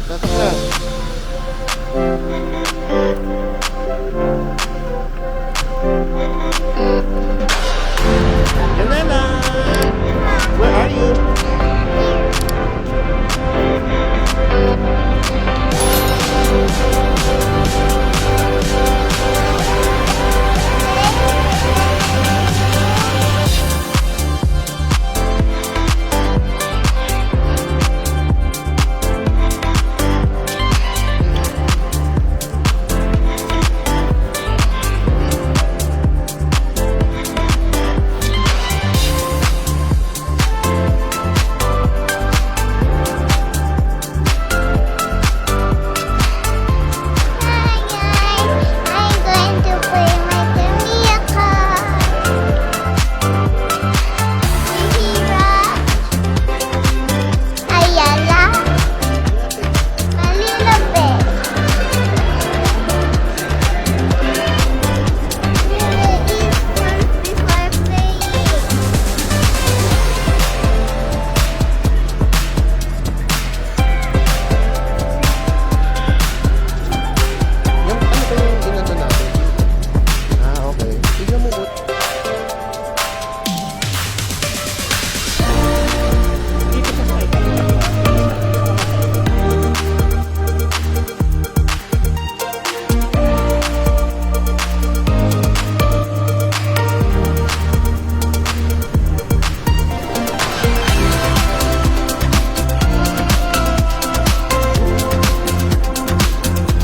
Pasok na. Janela! Where are you? I'm going to play my trivia card. Hira, Ayala, Malilabe. There is first before playing. Yung ano ba yung ginano natin? Ah, okay. Tignan mo boot.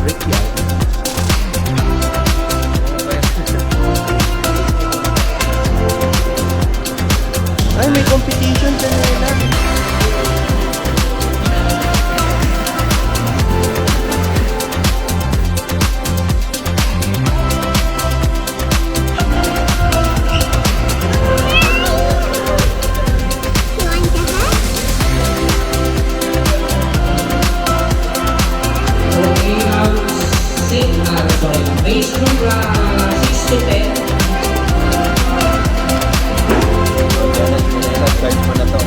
Break yan. Ay, may competition dyan nila. You want to have? Okay, base group 6 to 10. Subscribe mo na to.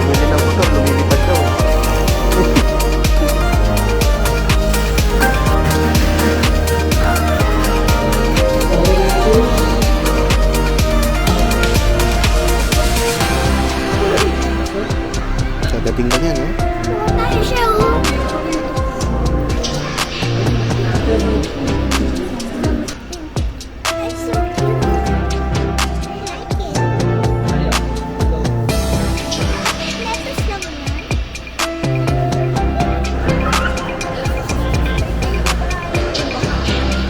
Bumili ng motor, lumilipad daw. Kagating ka niya, no? Ay, siya, oh. It's so cute. I like it. Lettuce lang yan.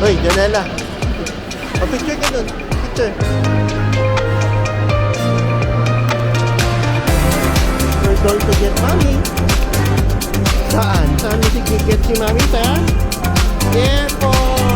Hoy, Janela. Pa-picture ka dun. Picture. We're going to get mommy. Saan? Saan mo si get si mommy sa airport?